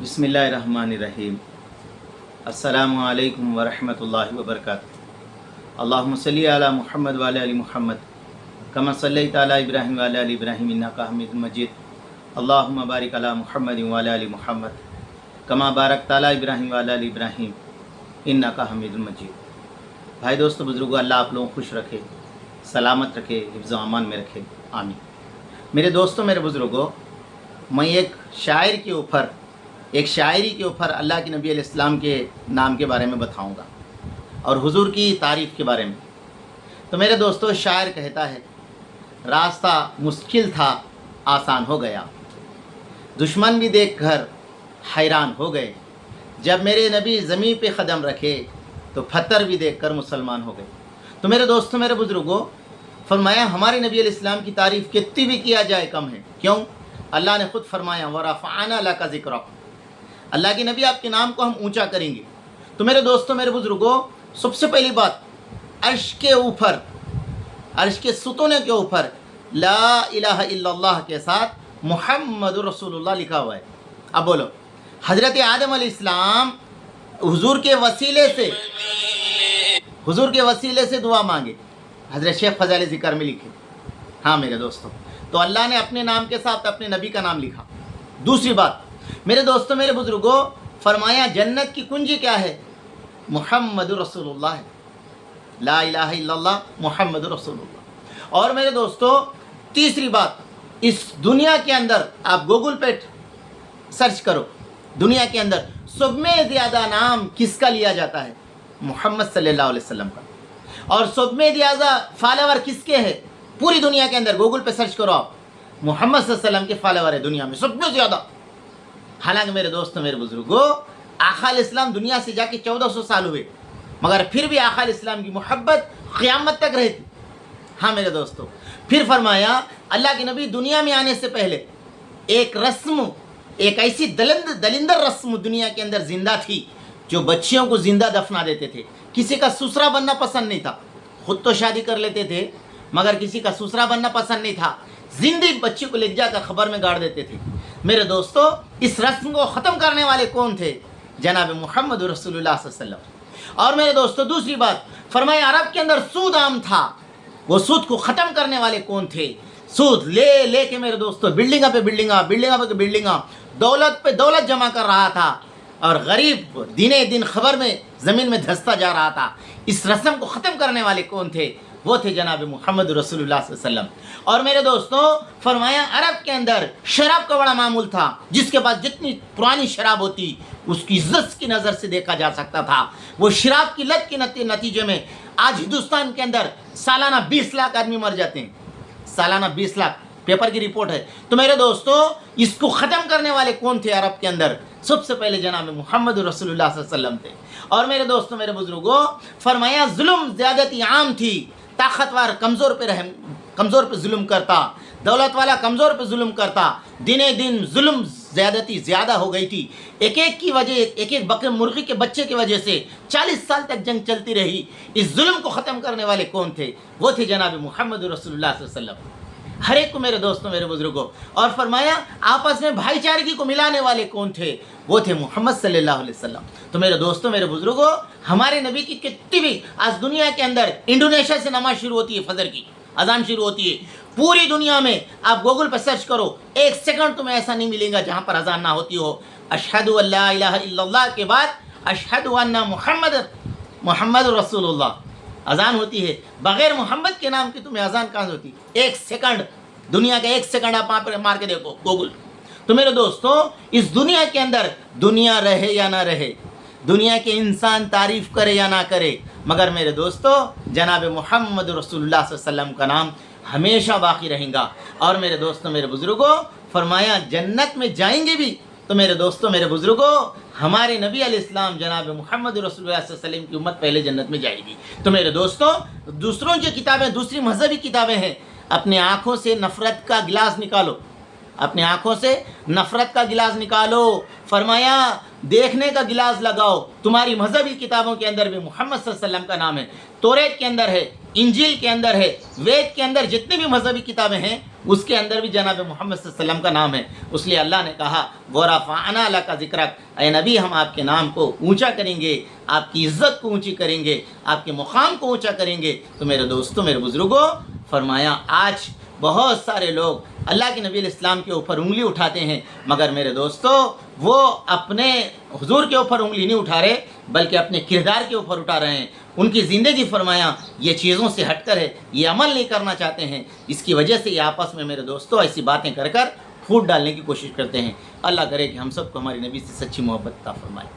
बिस्मिल्लाहिर्रहमानिर्रहीम। अस्सलामु अलैकुम वरहमतुल्लाहि वबरकातुहू। अल्लाहुम्मा सल्लि अला मुहम्मद व अला आलि मुहम्मद कमा सल्लैता अला इब्राहीम व अला आलि इब्राहीम इन्नका हमीदुम मजीद। अल्लाहुम्मा बारिक अला मुहम्मद व अला आलि मुहम्मद कमा बारकता अला इब्राहीम व अला आलि इब्राहीम इन्नका हमीदुम मजीद। भाई दोस्तों बुज़ुर्गों, अल्लाह आप लोगों को खुश रखे, सलामत रखे, हिफ्ज़ व अमान में रखे, आमीन। मेरे दोस्तों, मेरे बुज़ुर्गों, मैं एक शायरी के ऊपर अल्लाह के नबी अलैहिस्सलाम के नाम के बारे में बताऊंगा और हुजूर की तारीफ़ के बारे में। तो मेरे दोस्तों, शायर कहता है, रास्ता मुश्किल था आसान हो गया, दुश्मन भी देखकर हैरान हो गए, जब मेरे नबी ज़मीन पे क़दम रखे तो पत्थर भी देखकर मुसलमान हो गए। तो मेरे दोस्तों, मेरे बुज़ुर्गों, फरमाया हमारे नबी अलैहिस्सलाम की तारीफ़ कितनी भी किया जाए कम है। क्यों? अल्लाह ने खुद फरमाया वरफ़अना लका ज़िक्रक, अल्लाह के नबी आपके नाम को हम ऊंचा करेंगे। तो मेरे दोस्तों, मेरे बुज़ुर्गों, सबसे पहली बात, अर्श के ऊपर, अर्श के सुतून के ऊपर ला इलाहा इल्लल्लाह के साथ मुहम्मदुर रसूलुल्लाह लिखा हुआ है। अब बोलो, हज़रत आदम अलैहिस्सलाम हुजूर के वसीले से दुआ मांगे, हज़रत शेख फ़ज़ाइल ज़िक्र में लिखे। हाँ मेरे दोस्तों, तो अल्लाह ने अपने नाम के साथ अपने नबी का नाम लिखा। दूसरी बात, मेरे दोस्तों, मेरे बुज़ुर्गों, फरमाया जन्नत की कुंजी क्या है? मुहम्मदुर रसूलुल्लाह है, ला इलाहा इल्लल्लाह मुहम्मदुर रसूलुल्लाह। और मेरे दोस्तों, तीसरी बात, इस दुनिया के अंदर आप गूगल पे सर्च करो, दुनिया के अंदर सब में ज़्यादा नाम किसका लिया जाता है? मुहम्मद सल्लल्लाहु अलैहि वसल्लम का। और सब में ज़्यादा फॉलोवर किसके हैं पूरी दुनिया के अंदर? गूगल पे सर्च करो आप, मुहम्मद सल्लल्लाहु अलैहि वसल्लम के फॉलोवर है दुनिया में सब में ज़्यादा। हालांकि मेरे दोस्तों, मेरे बुज़ुर्गों, आका अलैहिस्सलाम दुनिया से जाके 1400 साल हुए, मगर फिर भी आका अलैहिस्सलाम की मोहब्बत क़यामत तक रहती। हाँ मेरे दोस्तों, फिर फरमाया अल्लाह के नबी दुनिया में आने से पहले एक रस्म, एक ऐसी दलिंदर रस्म दुनिया के अंदर ज़िंदा थी जो बच्चियों को ज़िंदा दफना देते थे। किसी का ससुरा बनना पसंद नहीं था, खुद तो शादी कर लेते थे मगर किसी का ससुरा बनना पसंद नहीं था, जिंदी बच्ची को ले जाकर खबर में गाड़ देते थे। मेरे दोस्तों, इस रस्म को ख़त्म करने वाले कौन थे? जनाब मुहम्मद रसूलुल्लाह सल्लल्लाहु अलैहि वसल्लम। और मेरे दोस्तों, दूसरी बात फरमाया, अरब के अंदर सूद आम था, वो सूद को ख़त्म करने वाले कौन थे? सूद ले के मेरे दोस्तों बिल्डिंगा पे बिल्डिंगा, दौलत पे दौलत जमा कर रहा था और गरीब दिने दिन खबर में ज़मीन में धंसता जा रहा था। इस रस्म को ख़त्म करने वाले कौन थे? वो थे जनाब मुहम्मद रसूलुल्लाह सल्लल्लाहु अलैहि वसल्लम। और मेरे दोस्तों, फरमाया अरब के अंदर शराब का बड़ा मामूल था, जिसके पास जितनी पुरानी शराब होती उसकी इज्जत की नज़र से देखा जा सकता था। वो शराब की लत के नतीजे में आज हिंदुस्तान के अंदर सालाना 20 लाख आदमी मर जाते हैं, सालाना 20 लाख, पेपर की रिपोर्ट है। तो मेरे दोस्तों, इसको ख़त्म करने वाले कौन थे अरब के अंदर? सबसे पहले जनाब मुहम्मद रसूलुल्लाह सल्लल्लाहु अलैहि वसल्लम थे। और मेरे दोस्तों, मेरे बुज़ुर्गों, फरमाया जुल्म ज़्यादती आम थी, ताकतवर कमज़ोर पे जुल्म करता, दौलत वाला कमज़ोर पे जुल्म करता। दिने दिन जुल्म ज़्यादती ज़्यादा हो गई थी। एक बकरे मुर्गी के बच्चे की वजह से 40 साल तक जंग चलती रही। इस जुल्म को ख़त्म करने वाले कौन थे? वो थे जनाब मुहम्मद रसूलुल्लाह सल्लल्लाहु अलैहि वसल्लम। हर एक को मेरे दोस्तों, मेरे बुज़ुर्गों, और फरमाया आपस में भाईचारगी को मिलाने वाले कौन थे? वो थे मुहम्मद सल्लल्लाहु अलैहि वसल्लम। तो मेरे दोस्तों, मेरे बुज़ुर्गों, हमारे नबी की कितनी भी आज दुनिया के अंदर इंडोनेशिया से नमाज शुरू होती है, फजर की अजान शुरू होती है। पूरी दुनिया में आप गूगल पर सर्च करो, एक सेकंड तुम्हें ऐसा नहीं मिलेगा जहाँ पर अजान ना होती हो। अशहदु अल्ला इलाहा इल्लल्लाह के बाद अशहदु अन्ना मुहम्मद रसूलुल्लाह अजान होती है। बग़ैर मोहम्मद के नाम की तुम्हें अजान कहाँ होती? एक सेकंड, दुनिया का एक सेकंड आप वहाँ पर मार के देखो गूगल। तो मेरे दोस्तों, इस दुनिया के अंदर दुनिया रहे या ना रहे, दुनिया के इंसान तारीफ़ करे या ना करे, मगर मेरे दोस्तों जनाब मुहम्मद रसूलुल्लाह सल्लल्लाहु अलैहि वसल्लम का नाम हमेशा बाकी रहेगा। और मेरे दोस्तों, मेरे बुज़ुर्गों, फरमाया जन्नत में जाएंगे भी। तो मेरे दोस्तों, मेरे बुज़ुर्गों, हमारे नबी अलैहिस्सलाम जनाब मुहम्मद रसूलुल्लाह सल्लल्लाहु अलैहि वसल्लम की उम्मत पहले जन्नत में जाएगी। तो मेरे दोस्तों, दूसरों की किताबें, दूसरी मजहबी किताबें हैं, अपने आँखों से नफ़रत का गिलास निकालो, अपने आँखों से नफ़रत का गिलास निकालो। फरमाया देखने का गिलास लगाओ। तुम्हारी मजहबी किताबों के अंदर भी मुहम्मद सल्लल्लाहु अलैहि वसल्लम का नाम है, तौरात के अंदर है, इंजील के अंदर है, वेद के अंदर जितनी भी मजहबी किताबें हैं اس کے اندر بھی جناب محمد صلی اللہ علیہ وسلم کا نام ہے، اس لیے اللہ نے کہا وَرَفَعْنَا لَكَ ذِكْرَكَ، اے نبی ہم آپ کے نام کو اونچا کریں گے، آپ کی عزت کو اونچی کریں گے، آپ کے مقام کو اونچا کریں گے۔ تو میرے دوستوں، میرے بزرگوں، فرمایا آج بہت سارے لوگ اللہ کے نبی علیہ السلام کے اوپر انگلی اٹھاتے ہیں، مگر میرے دوستو وہ اپنے حضور کے اوپر انگلی نہیں اٹھا رہے بلکہ اپنے کردار کے اوپر اٹھا رہے ہیں۔ ان کی زندگی فرمایا یہ چیزوں سے ہٹ کر ہے، یہ عمل نہیں کرنا چاہتے ہیں، اس کی وجہ سے یہ آپس میں میرے دوستو ایسی باتیں کر کر پھوٹ ڈالنے کی کوشش کرتے ہیں۔ اللہ کرے کہ ہم سب کو ہماری نبی سے سچی محبت عطا فرمائے۔